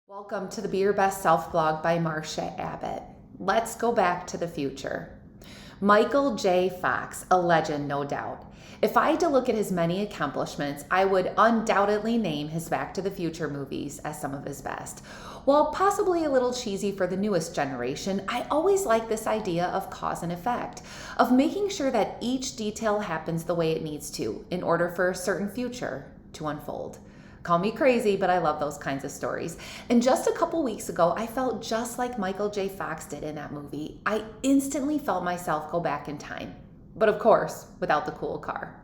Welcome to the Be Your Best Self blog by Marcia Abbott. Let's go back to the future. Michael J. Fox, a legend, no doubt. If I had to look at his many accomplishments, I would undoubtedly name his Back to the Future movies as some of his best. While possibly a little cheesy for the newest generation, I always like this idea of cause and effect, of making sure that each detail happens the way it needs to in order for a certain future to unfold. Call me crazy, but I love those kinds of stories. And just a couple weeks ago, I felt just like Michael J. Fox did in that movie. I instantly felt myself go back in time, but of course, without the cool car.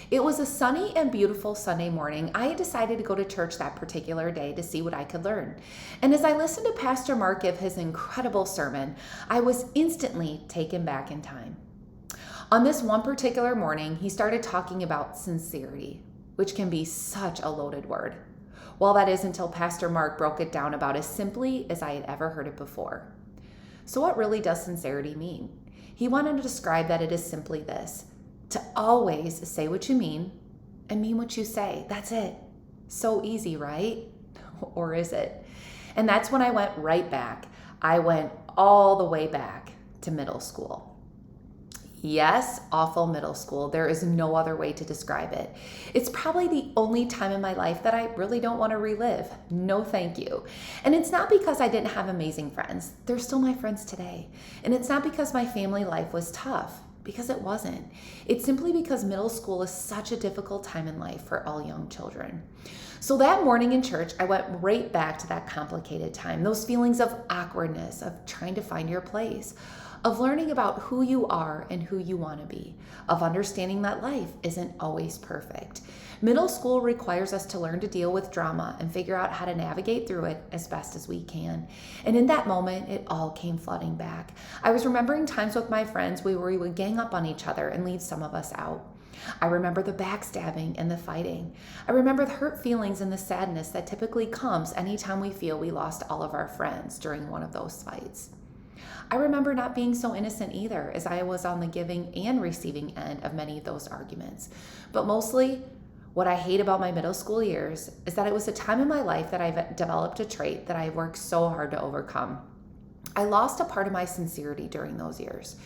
It was a sunny and beautiful Sunday morning. I had decided to go to church that particular day to see what I could learn. And as I listened to Pastor Mark give his incredible sermon, I was instantly taken back in time. On this one particular morning, he started talking about sincerity, which can be such a loaded word. Well, that is until Pastor Mark broke it down about as simply as I had ever heard it before. So what really does sincerity mean? He wanted to describe that it is simply this: to always say what you mean and mean what you say. That's it. So easy, right? Or is it? And that's when I went right back. I went all the way back to middle school. Yes, awful middle school. There is no other way to describe it. It's probably the only time in my life that I really don't want to relive. No, thank you. And it's not because I didn't have amazing friends. They're still my friends today. And it's not because my family life was tough, because it wasn't. It's simply because middle school is such a difficult time in life for all young children. So that morning in church, I went right back to that complicated time, those feelings of awkwardness, of trying to find your place, of learning about who you are and who you want to be, of understanding that life isn't always perfect. Middle school requires us to learn to deal with drama and figure out how to navigate through it as best as we can. And in that moment, it all came flooding back. I was remembering times with my friends where we would gang up on each other and leave some of us out. I remember the backstabbing and the fighting. I remember the hurt feelings and the sadness that typically comes anytime we feel we lost all of our friends during one of those fights. I remember not being so innocent either, as I was on the giving and receiving end of many of those arguments. But mostly, what I hate about my middle school years is that it was a time in my life that I've developed a trait that I worked so hard to overcome. I lost a part of my sincerity during those years.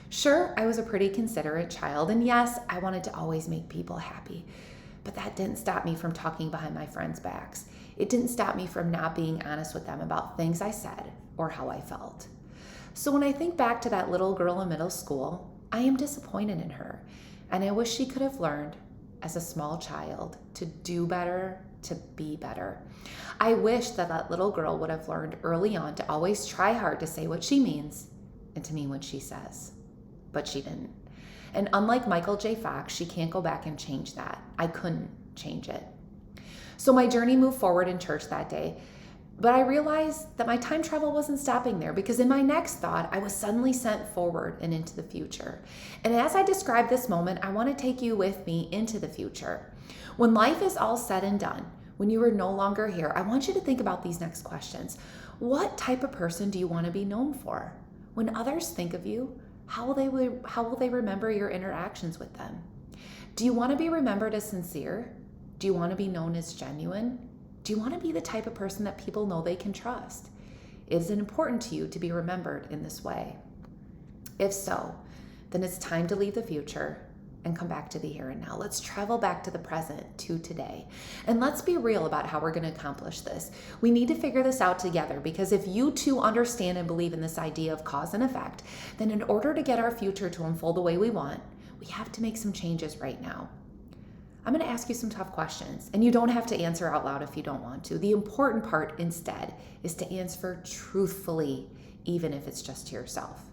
Sure, I was a pretty considerate child, and yes, I wanted to always make people happy. But that didn't stop me from talking behind my friends' backs. It didn't stop me from not being honest with them about things I said or how I felt. So when I think back to that little girl in middle school, I am disappointed in her. And I wish she could have learned as a small child to do better, to be better. I wish that that little girl would have learned early on to always try hard to say what she means and to mean what she says. But she didn't. And unlike Michael J. Fox, she can't go back and change that. I couldn't change it. So my journey moved forward in church that day. But I realized that my time travel wasn't stopping there, because in my next thought, I was suddenly sent forward and into the future. And as I describe this moment, I want to take you with me into the future. When life is all said and done, when you are no longer here, I want you to think about these next questions. What type of person do you want to be known for? When others think of you, how will they remember your interactions with them? Do you want to be remembered as sincere? Do you want to be known as genuine? Do you want to be the type of person that people know they can trust? Is it important to you to be remembered in this way? If so, then it's time to leave the future and come back to the here and now. Let's travel back to the present, to today. And let's be real about how we're going to accomplish this. We need to figure this out together, because if you too understand and believe in this idea of cause and effect, then in order to get our future to unfold the way we want, we have to make some changes right now. I'm going to ask you some tough questions, and you don't have to answer out loud if you don't want to. The important part instead is to answer truthfully, even if it's just to yourself.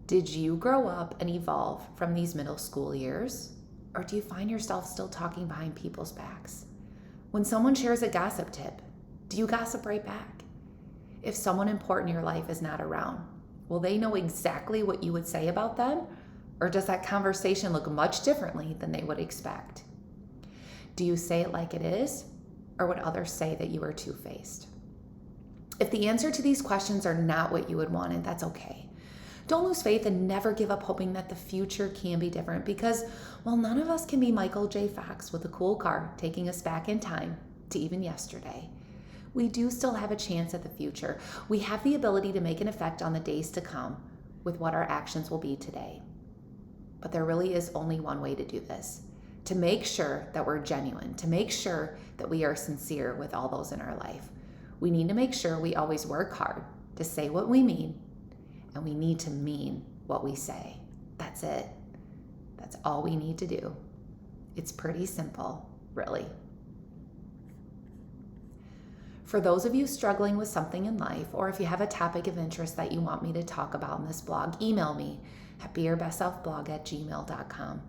Did you grow up and evolve from these middle school years, or do you find yourself still talking behind people's backs? When someone shares a gossip tip, do you gossip right back? If someone important in your life is not around, will they know exactly what you would say about them? Or does that conversation look much differently than they would expect? Do you say it like it is, or would others say that you are two-faced? If the answer to these questions are not what you would want, and that's okay. Don't lose faith and never give up hoping that the future can be different, because while none of us can be Michael J. Fox with a cool car taking us back in time to even yesterday, we do still have a chance at the future. We have the ability to make an effect on the days to come with what our actions will be today. But there really is only one way to do this, to make sure that we're genuine, to make sure that we are sincere with all those in our life. We need to make sure we always work hard to say what we mean, and we need to mean what we say. That's it. That's all we need to do. It's pretty simple, really. For those of you struggling with something in life, or if you have a topic of interest that you want me to talk about in this blog, email me at beyourbestselfblog@gmail.com.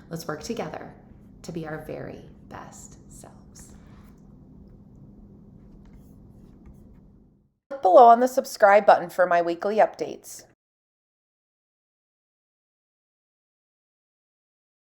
Let's work together to be our very best selves. Click below on the subscribe button for my weekly updates.